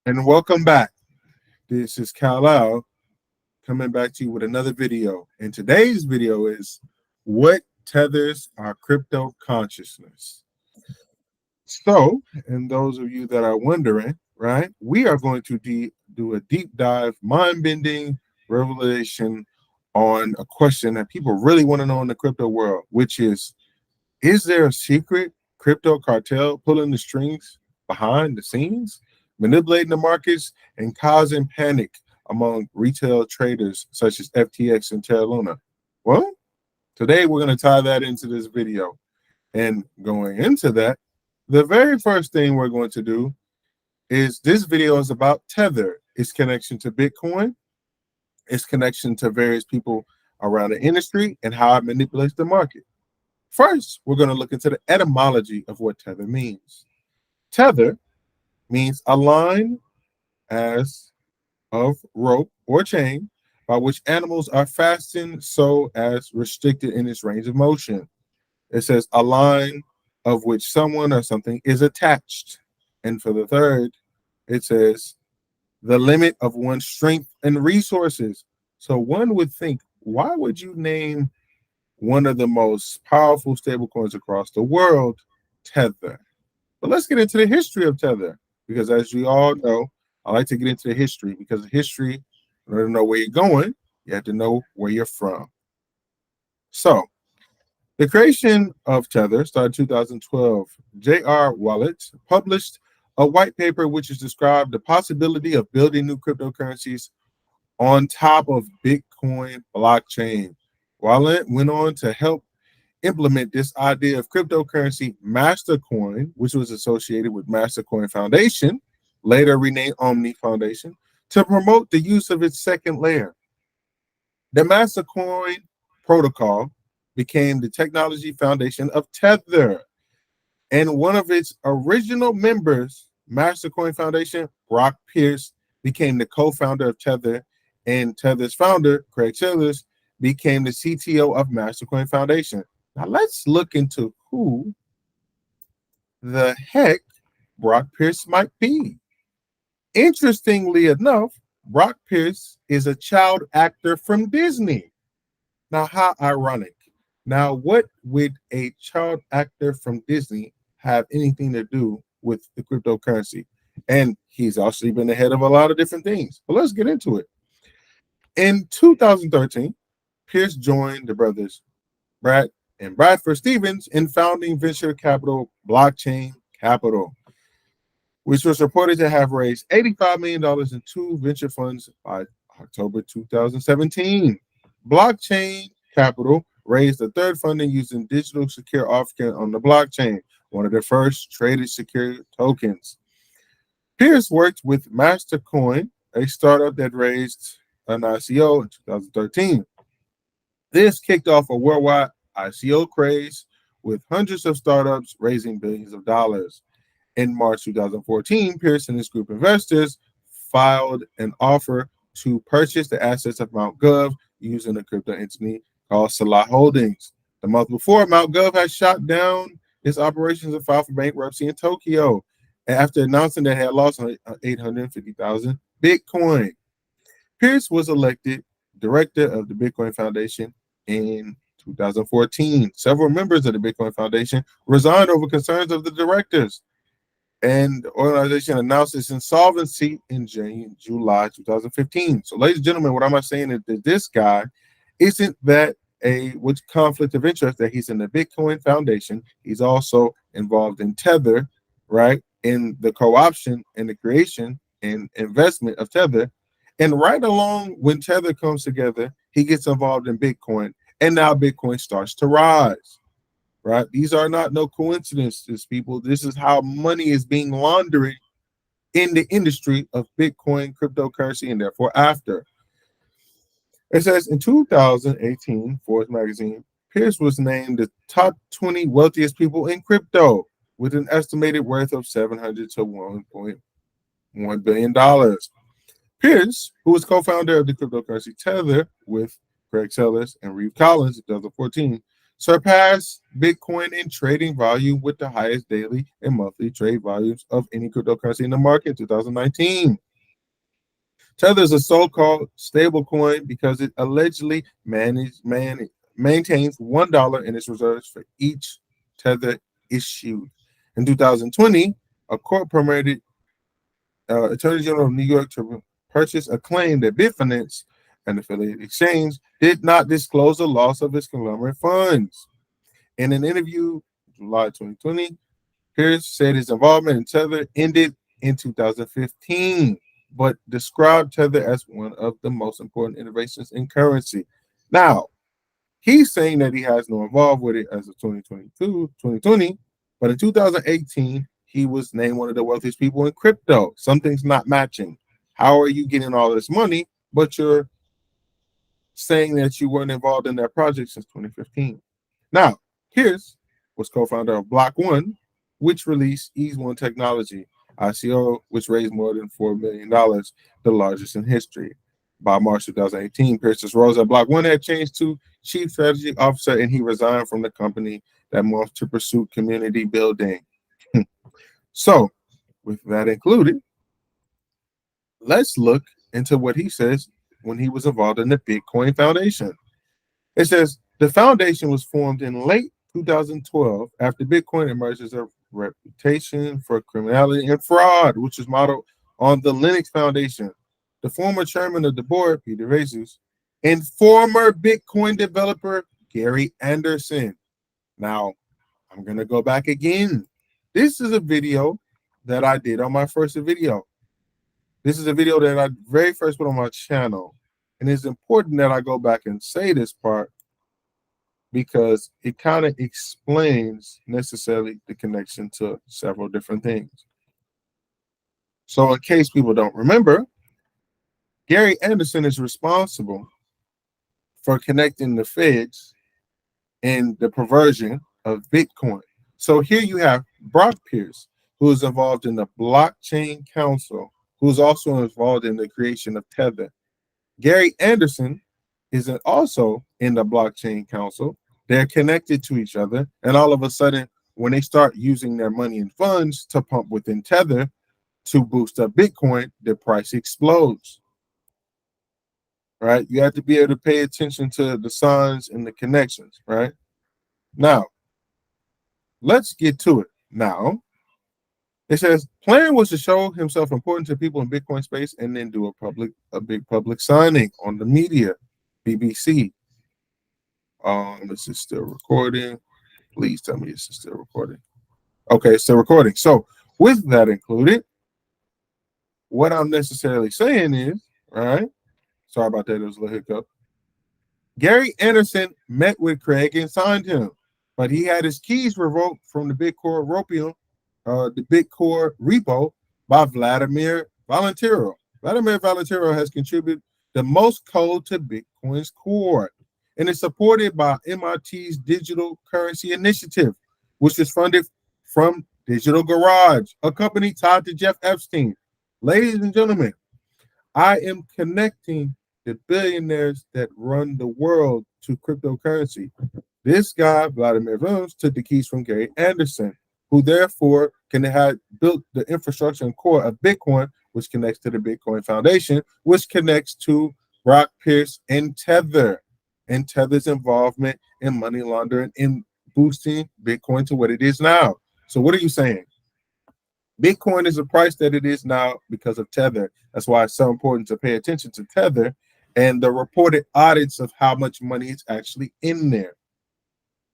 And welcome back. This is Kal coming back to you with another video. And today's video is what tethers our crypto consciousness. So, and those of you that are wondering, right, we are going to do a deep dive, mind-bending revelation on a question that people really want to know in the crypto world, which is there a secret crypto cartel pulling the strings behind the scenes, manipulating the markets and causing panic among retail traders such as FTX and Terra Luna? Well, today we're going to tie that into this video. And going into that, the very first thing we're going to do is this video is about Tether, its connection to Bitcoin, its connection to various people around the industry, and how it manipulates the market. First, we're going to look into the etymology of what tether means. Tether means a line as of rope or chain by which animals are fastened so as restricted in its range of motion. It says a line of which someone or something is attached. And for the third, it says the limit of one's strength and resources. So one would think, why would you name one of the most powerful stablecoins across the world, Tether? But let's get into the history of Tether, because as you all know, I like to get into the history, because history, in order to know where you're going, you have to know where you're from. So the creation of Tether started in 2012. J.R. Wallet published a white paper which has described the possibility of building new cryptocurrencies on top of Bitcoin blockchain. Wallet went on to help implement this idea of cryptocurrency Mastercoin, which was associated with Mastercoin Foundation, later renamed Omni Foundation, to promote the use of its second layer. The Mastercoin protocol became the technology foundation of Tether, and one of its original members, Mastercoin Foundation, Brock Pierce, became the co-founder of Tether, and Tether's founder, Craig Sellers, became the CTO of Mastercoin Foundation. Now let's look into who the heck Brock Pierce might be. Interestingly enough, Brock Pierce is a child actor from Disney. Now, how ironic. Now, what would a child actor from Disney have anything to do with the cryptocurrency? And he's actually been ahead of a lot of different things. But let's get into it. In 2013, Pierce joined the brothers Brad and Bradford Stevens in founding venture capital Blockchain Capital, which was reported to have raised $85 million in two venture funds by October 2017. Blockchain Capital raised the third funding using digital secure offering on the blockchain, one of the first traded secure tokens. Pierce worked with Mastercoin, a startup that raised an ICO in 2013. This kicked off a worldwide ICO craze, with hundreds of startups raising billions of dollars. In March 2014, Pierce and his group of investors filed an offer to purchase the assets of Mt. Gov using a crypto entity called Salah Holdings. The month before, Mt. Gov had shut down its operations and filed for bankruptcy in Tokyo after announcing that it had lost 850,000 Bitcoin. Pierce was elected director of the Bitcoin Foundation in 2014. Several members of the Bitcoin Foundation resigned over concerns of the directors, and the organization announced its insolvency in July 2015. So, ladies and gentlemen, what am I saying is that this guy isn't that which conflict of interest that he's in the Bitcoin Foundation. He's also involved in Tether, right? In the co-option and the creation and investment of Tether. And right along when Tether comes together, he gets involved in Bitcoin, and now Bitcoin starts to rise. Right? These are not no coincidences, people. This is how money is being laundered in the industry of Bitcoin, cryptocurrency, and therefore after. It says in 2018, Forbes magazine, Pierce was named the top 20 wealthiest people in crypto with an estimated worth of $700 to $1.1 billion. Pierce, who was co-founder of the cryptocurrency Tether with Craig Sellers and Reeve Collins in 2014, surpassed Bitcoin in trading volume with the highest daily and monthly trade volumes of any cryptocurrency in the market in 2019. Tether is a so-called stablecoin because it allegedly maintains $1 in its reserves for each Tether issued. In 2020, a court permitted Attorney General of New York to purchase a claim that Bitfinex, an affiliate exchange, did not disclose the loss of its conglomerate funds. In an interview, July 2020, Pierce said his involvement in Tether ended in 2015, but described Tether as one of the most important innovations in currency. Now, he's saying that he has no involvement with it as of 2020, but in 2018, he was named one of the wealthiest people in crypto. Something's not matching. How are you getting all this money, but you're saying that you weren't involved in that project since 2015? Now, Pierce was co-founder of Block One, which released Ease One Technology, ICO, which raised more than $4 million, the largest in history. By March 2018, Pierce's roles at Block One had changed to Chief Strategy Officer, and he resigned from the company that month to pursue community building. So, with that included, let's look into what he says when he was involved in the Bitcoin Foundation. It says the foundation was formed in late 2012 after Bitcoin emerged as a reputation for criminality and fraud, which is modeled on the Linux Foundation. The former chairman of the board, Peter Jesus, and former Bitcoin developer, Gary Anderson. Now, I'm going to go back again. This is a video that I did on my first video. This is a video that I very first put on my channel. And it's important that I go back and say this part because it kind of explains necessarily the connection to several different things. So in case people don't remember, Gary Anderson is responsible for connecting the feds and the perversion of Bitcoin. So here you have Brock Pierce, who is involved in the Blockchain Council, who is also involved in the creation of Tether. Gary Anderson is also in the Blockchain Council. They're connected to each other, and all of a sudden, when they start using their money and funds to pump within Tether to boost up Bitcoin, the price explodes. Right? You have to be able to pay attention to the signs and the connections, right? Now, let's get to it. Now, it says plan was to show himself important to people in Bitcoin space and then do a big public signing on the media, BBC. This is still recording. Please tell me this is still recording. Okay, it's still recording. So with that included, what I'm necessarily saying is, all right, sorry about that, there was a little hiccup. Gary Anderson met with Craig and signed him, but he had his keys revoked from the Bitcoin repo by Vladimir Valentiro. Vladimir Valentiro has contributed the most code to Bitcoin's core and is supported by MIT's Digital Currency Initiative, which is funded from Digital Garage, a company tied to Jeff Epstein. Ladies and gentlemen, I am connecting the billionaires that run the world to cryptocurrency. This guy, Vladimir Valentiro, took the keys from Gary Anderson, who therefore can have built the infrastructure and core of Bitcoin, which connects to the Bitcoin Foundation, which connects to Brock Pierce and Tether, and Tether's involvement in money laundering and boosting Bitcoin to what it is now. So what are you saying? Bitcoin is the price that it is now because of Tether. That's why it's so important to pay attention to Tether and the reported audits of how much money is actually in there.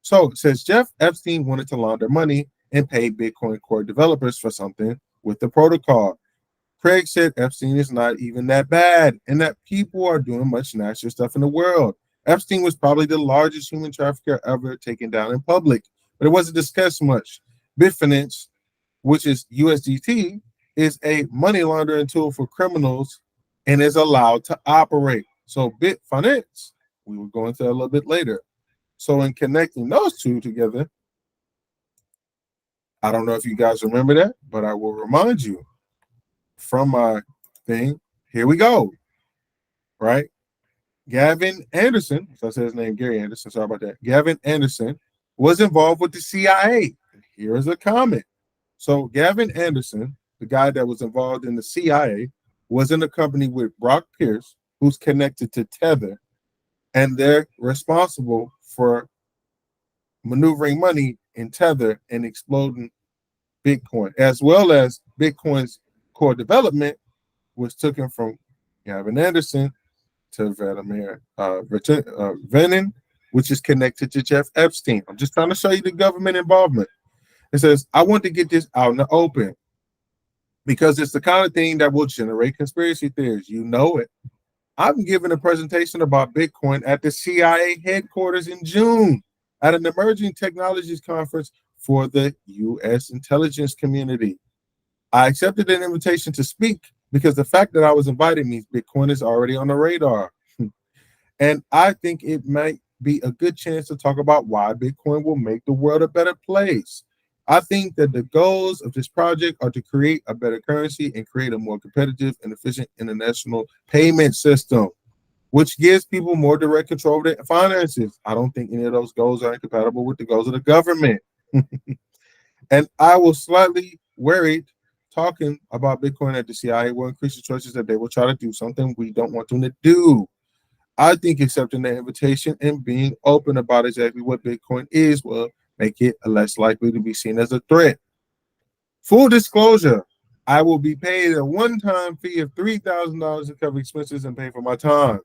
So it says Jeff Epstein wanted to launder money and pay Bitcoin core developers for something with the protocol. Craig said Epstein is not even that bad and that people are doing much nastier stuff in the world. Epstein was probably the largest human trafficker ever taken down in public, but it wasn't discussed much. Bitfinex, which is USDT, is a money laundering tool for criminals and is allowed to operate. So Bitfinex, we will go into that a little bit later. So in connecting those two together, I don't know if you guys remember that, but I will remind you from my thing. Here we go. Right? Gavin Anderson, so I said his name, Gary Anderson, sorry about that. Gavin Anderson was involved with the CIA. Here is a comment. So Gavin Anderson, the guy that was involved in the CIA, was in a company with Brock Pierce, who's connected to Tether, and they're responsible for maneuvering money in Tether and exploding Bitcoin, as well as Bitcoin's core development was taken from Gavin Anderson to Vladimir Venin, which is connected to Jeff Epstein. I'm just trying to show you the government involvement. It says, I want to get this out in the open because it's the kind of thing that will generate conspiracy theories. You know it. I'm giving a presentation about Bitcoin at the CIA headquarters in June at an emerging technologies conference for the U.S. intelligence community. I accepted an invitation to speak because the fact that I was invited means Bitcoin is already on the radar. And I think it might be a good chance to talk about why Bitcoin will make the world a better place. I think that the goals of this project are to create a better currency and create a more competitive and efficient international payment system, which gives people more direct control over their finances. I don't think any of those goals are incompatible with the goals of the government. And I was slightly worried talking about Bitcoin at the CIA will increase the choices that they will try to do something we don't want them to do. I think accepting the invitation and being open about exactly what Bitcoin is will make it less likely to be seen as a threat. Full disclosure, I will be paid a one-time fee of $3,000 to cover expenses and pay for my time.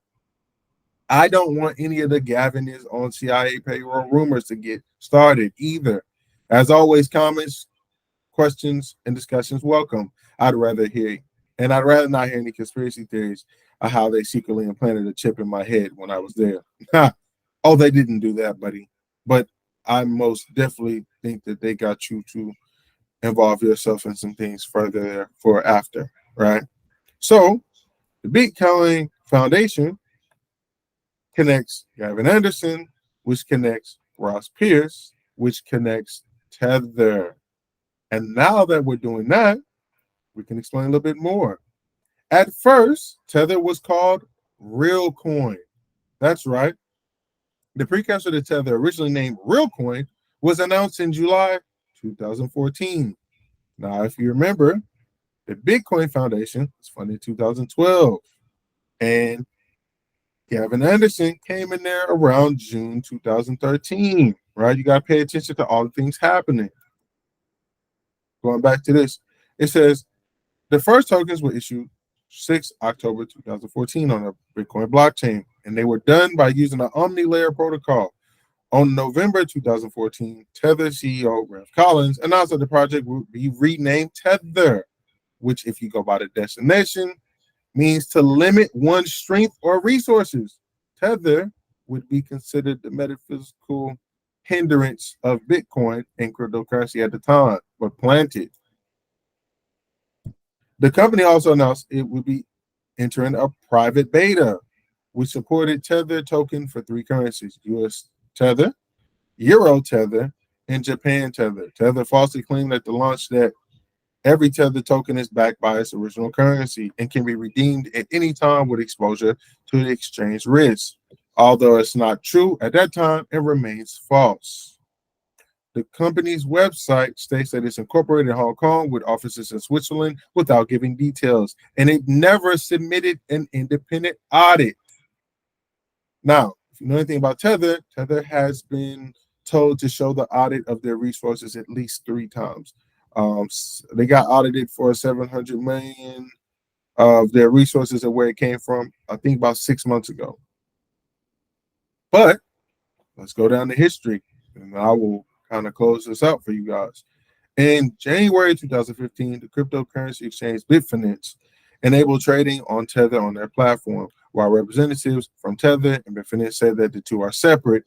I don't want any of the Gavin is on CIA payroll rumors to get started either. As always, comments, questions, and discussions welcome. I'd rather not hear any conspiracy theories of how they secretly implanted a chip in my head when I was there. Oh, they didn't do that, buddy. But I most definitely think that they got you to involve yourself in some things further there for after, right? So the Bitcoin Foundation connects Gavin Anderson, which connects Ross Pierce, which connects Tether. And now that we're doing that, we can explain a little bit more. At first, Tether was called Real Coin. That's right. The precursor to Tether, originally named Real Coin, was announced in July 2014. Now, if you remember, the Bitcoin Foundation was funded in 2012. And Gavin Anderson came in there around June 2013, right? You got to pay attention to all the things happening. Going back to this, it says the first tokens were issued 6 October 2014 on the Bitcoin blockchain, and they were done by using the Omni layer protocol. On November 2014, Tether CEO Ralph Collins announced that the project would be renamed Tether, which, if you go by the destination, means to limit one's strength or resources. Tether would be considered the metaphysical hindrance of Bitcoin and cryptocurrency at the time, but planted. The company also announced it would be entering a private beta, which supported Tether token for 3 currencies: US Tether, Euro Tether, and Japan Tether. Tether falsely claimed at the launch that every Tether token is backed by its original currency and can be redeemed at any time with exposure to the exchange risk. Although it's not true at that time, it remains false. The company's website states that it's incorporated in Hong Kong with offices in Switzerland without giving details, and it never submitted an independent audit. Now, if you know anything about Tether, Tether has been told to show the audit of their resources at least 3 times. They got audited for 700 million of their resources and where it came from, I think about 6 months ago. But let's go down to history, and I will kind of close this out for you guys. In January 2015, the cryptocurrency exchange Bitfinex enabled trading on Tether on their platform, while representatives from Tether and Bitfinex said that the two are separate.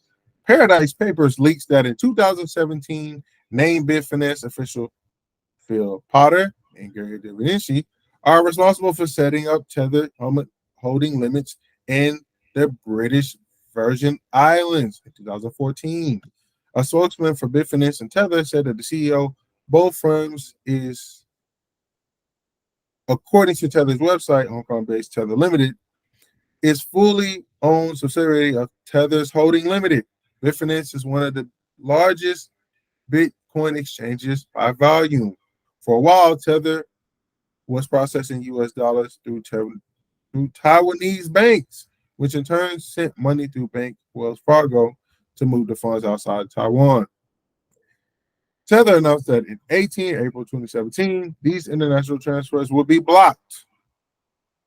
Paradise Papers leaks that in 2017, named Bitfinex official Phil Potter and Gary DeVinci are responsible for setting up Tether holding limits in the British Virgin Islands in 2014. A spokesman for Bitfinex and Tether said that the CEO, both firms, is, according to Tether's website, Hong Kong-based Tether Limited, is fully owned subsidiary of Tethers Holding Limited. Bitfinex is one of the largest Bitcoin exchanges by volume. For a while, Tether was processing US dollars through Taiwanese banks, which in turn sent money through Bank Wells Fargo to move the funds outside Taiwan. Tether announced that in April 2017, these international transfers would be blocked.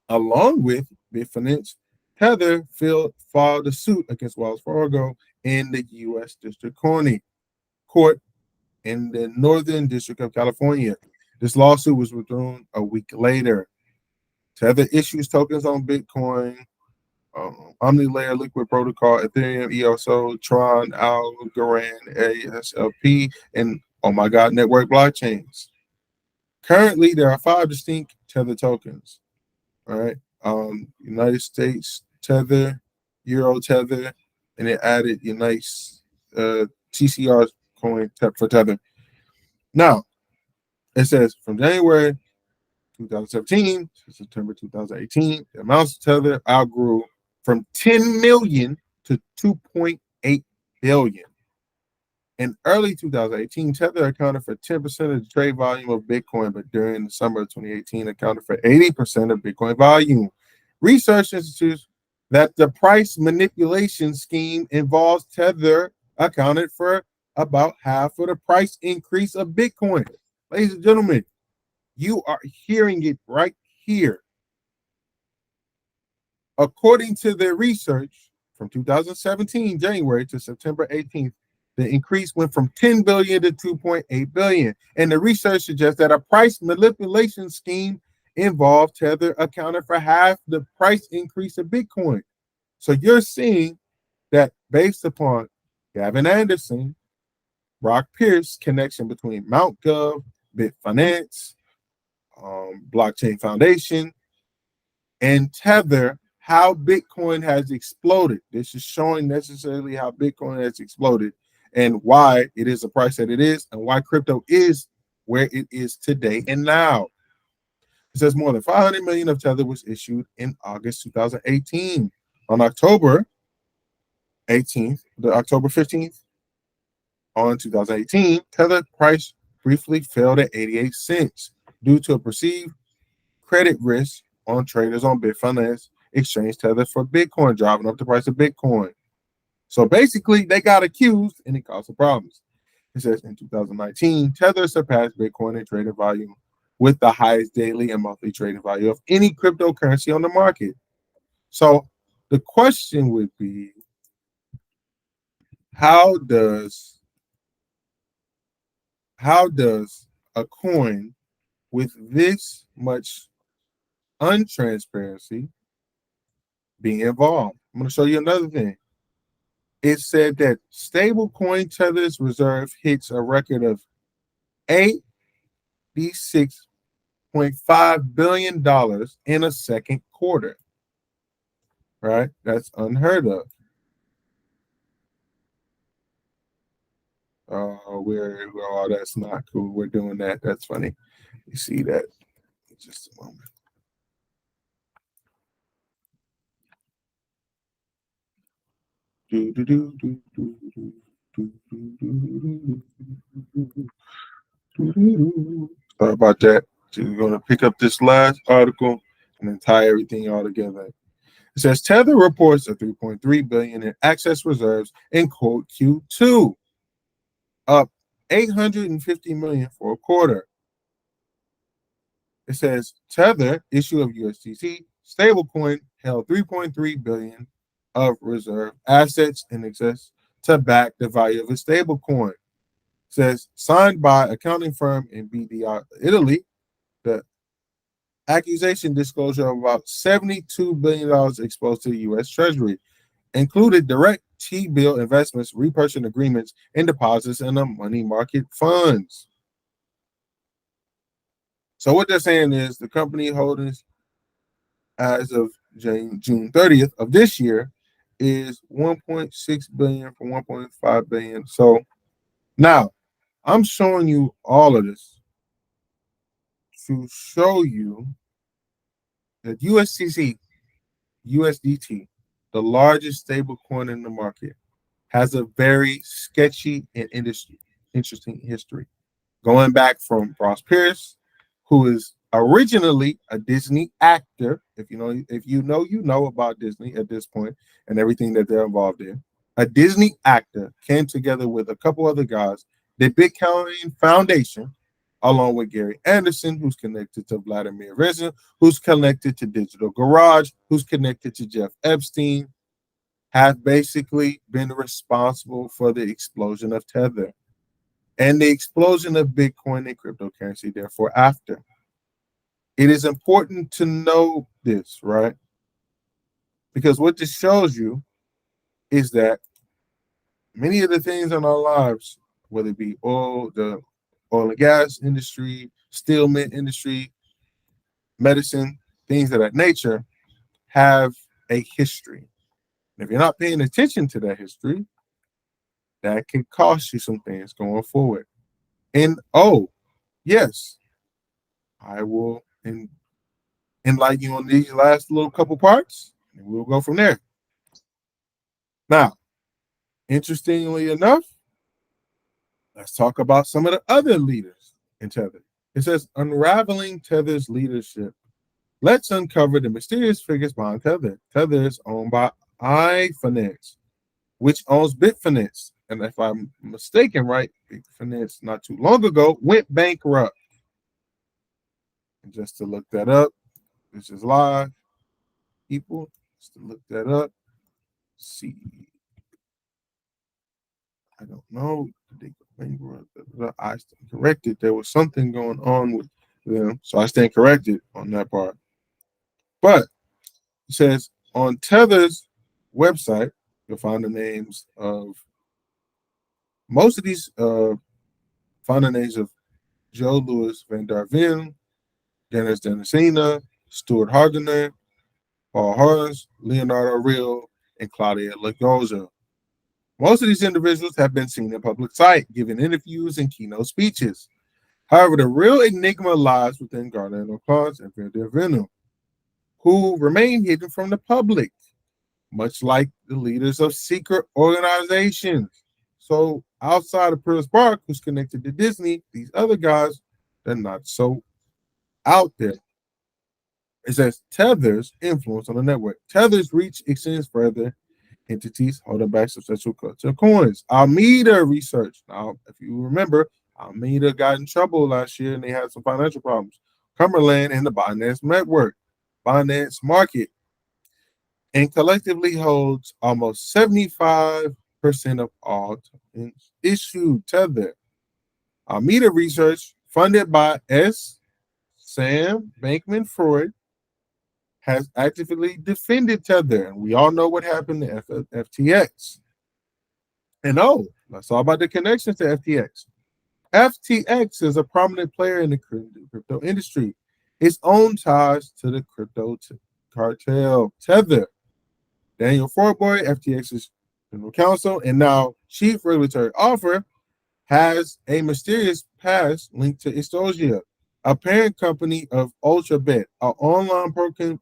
Along with Bitfinex, Tether filed a suit against Wells Fargo in the U.S. District Court in the Northern District of California. This lawsuit was withdrawn a week later. Tether issues tokens on Bitcoin, Omni layer liquid protocol, Ethereum, EOSO, Tron, Algorand, ASLP, and oh my God, network blockchains. Currently, there are 5 distinct Tether tokens. All right, United States Tether, Euro Tether, and it added United TCR coin for Tether. Now, it says from January 2017 to September 2018, the amounts of Tether outgrew from 10 million to 2.8 billion. In early 2018, Tether accounted for 10% of the trade volume of Bitcoin, but during the summer of 2018, accounted for 80% of Bitcoin volume. Research institutes that the price manipulation scheme involves Tether accounted for about half of the price increase of Bitcoin. Ladies and gentlemen, you are hearing it right here. According to their research from 2017, January to September 18th, the increase went from 10 billion to 2.8 billion. And the research suggests that a price manipulation scheme involved Tether accounted for half the price increase of Bitcoin. So you're seeing that based upon Gavin Anderson, Brock Pierce connection between Mt. Gov, Bitfinex, Blockchain Foundation, and Tether, how Bitcoin has exploded. This is showing necessarily how Bitcoin has exploded and why it is the price that it is and why crypto is where it is today and now. It says more than 500 million of Tether was issued in August 2018. On October 18th, the October 15th, on 2018, Tether price briefly fell to 88 cents due to a perceived credit risk on traders on Bitfinex exchange Tether for Bitcoin, driving up the price of Bitcoin. So basically, they got accused and it caused some problems. It says in 2019, Tether surpassed Bitcoin in trading volume with the highest daily and monthly trading value of any cryptocurrency on the market. So the question would be, how does a coin with this much untransparency be involved? I'm going to show you another thing. It said that stablecoin Tether's reserve hits a record of $86.5 billion in a second quarter. Right? That's unheard of. Oh, that's not cool. We're doing that. That's funny. You see that in just a moment. Sorry about that. So we're going to pick up this last article and then tie everything all together. It says Tether reports a 3.3 billion in access reserves in quote Q2, up 850 million for a quarter. It says Tether issue of USDC stablecoin held 3.3 billion of reserve assets in excess to back the value of a stablecoin. Says signed by accounting firm in BDI, Italy, the accusation disclosure of about $72 billion exposed to the U.S. Treasury included direct T-bill investments, repurchase agreements, and deposits in the money market funds. So what they're saying is the company holdings as of June 30th of this year is 1.6 billion from 1.5 billion. So now I'm showing you all of this to show you that USDT the largest stablecoin in the market, has a very sketchy and interesting history, going back from Ross Pierce, who is originally a Disney actor. You know about Disney at this point and everything that they're involved in. A Disney actor came together with a couple other guys, the Bitcoin Foundation, along with Gary Anderson, who's connected to Vladimir Rezin, who's connected to Digital Garage, who's connected to Jeff Epstein, have basically been responsible for the explosion of Tether and the explosion of Bitcoin and cryptocurrency, therefore, after. It is important to know this, right? Because what this shows you is that many of the things in our lives, whether it be the oil and gas industry, steel mint industry, medicine, things of that nature, have a history. And if you're not paying attention to that history, that can cost you some things going forward. And yes, I will enlighten you on these last little couple parts, and we'll go from there. Now, interestingly enough, let's talk about some of the other leaders in Tether. It says, unraveling Tether's leadership. Let's uncover the mysterious figures behind Tether. Tether is owned by iFinance, which owns Bitfinex. And if I'm mistaken, right, Bitfinex not too long ago went bankrupt. And just to look that up, this is live, people. Just to look that up. See, I don't know. Did they go bankrupt? I stand corrected. There was something going on with them, so I stand corrected on that part. But it says on Tether's website, you'll find the names of most of these. Find the names of Joe Louis Van der Ven, Dennis Denisina, Stuart Hardiner, Paul Horace, Leonardo Real, and Claudia Lagoza. Most of these individuals have been seen in public sight, giving interviews and keynote speeches. However, the real enigma lies within Garner and O'Connor and Van der Ven, who remain hidden from the public, much like the leaders of secret organizations. So outside of Pierce Bark, who's connected to Disney, these other guys, they're not so out there. It says Tether's influence on the network. Tether's reach extends further. Entities holding back substantial cuts of coins. Alameda research. Now, if you remember, Alameda got in trouble last year and they had some financial problems. Cumberland and the Binance network, Binance market, and collectively holds almost 75% of all tokens issued. Tether. Alameda research, funded by Sam Bankman-Fried, has actively defended Tether, and we all know what happened to FTX. And let's talk about the connections to FTX. FTX is a prominent player in the crypto industry. Its own ties to the crypto cartel Tether. Daniel Fortboy, FTX's general counsel, and now chief regulatory officer, has a mysterious past linked to Estosia, a parent company of UltraBet, an online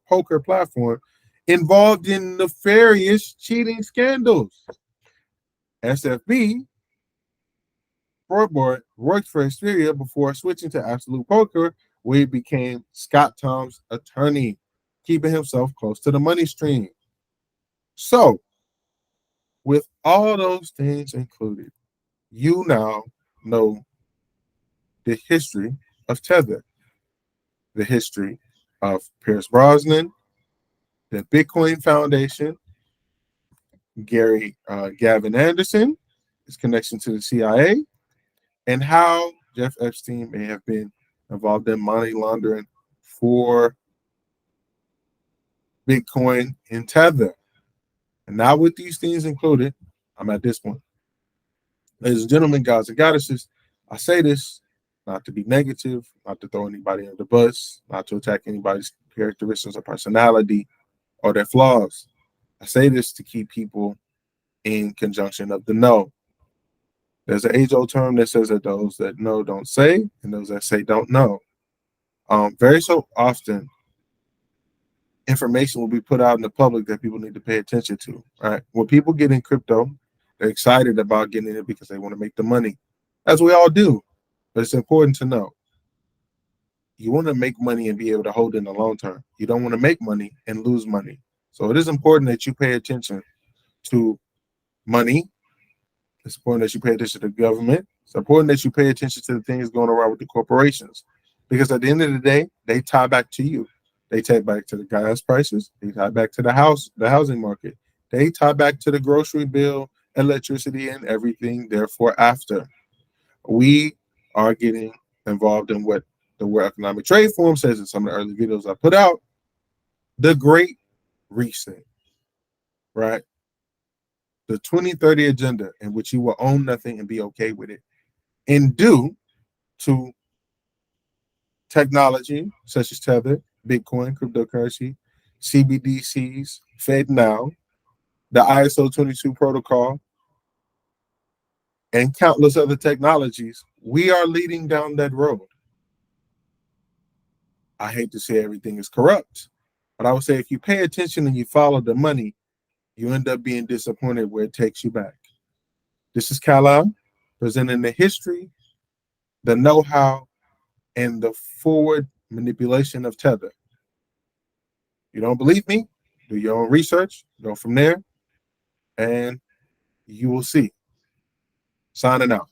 poker platform involved in nefarious cheating scandals. SFB, Fortboy, worked for Xperia before switching to Absolute Poker, where he became Scott Tom's attorney, keeping himself close to the money stream. So, with all those things included, you now know the history of Tether, the history of Pierce Brosnan, the Bitcoin Foundation, Gavin Anderson, his connection to the CIA, and how Jeff Epstein may have been involved in money laundering for Bitcoin and Tether. And now with these things included, I'm at this point. Ladies and gentlemen, guys and goddesses, I say this not to be negative, not to throw anybody under the bus, not to attack anybody's characteristics or personality or their flaws. I say this to keep people in conjunction of the know. There's an age-old term that says that those that know don't say, and those that say don't know. Very so often information will be put out in the public that people need to pay attention to. Right? When people get in crypto, they're excited about getting it because they want to make the money, as we all do. But it's important to know you want to make money and be able to hold in the long term. You don't want to make money and lose money. So it is important that you pay attention to money. It's important that you pay attention to government. It's important that you pay attention to the things going around with the corporations, because at the end of the day, they tie back to you. They tie back to the gas prices. They tie back to the housing market. They tie back to the grocery bill, electricity, and everything. Therefore, after we are getting involved in what the World Economic Trade Forum says in some of the early videos I put out, the Great Reset, right? The 2030 agenda, in which you will own nothing and be okay with it, and due to technology such as Tether, Bitcoin, cryptocurrency, CBDCs, Fed now, the ISO 22 protocol, and countless other technologies, we are leading down that road. I hate to say everything is corrupt, but I would say if you pay attention and you follow the money, you end up being disappointed where it takes you back. This is Kala presenting the history, the know-how, and the forward manipulation of Tether. You don't believe me? Do your own research, go from there, and you will see. Signing out.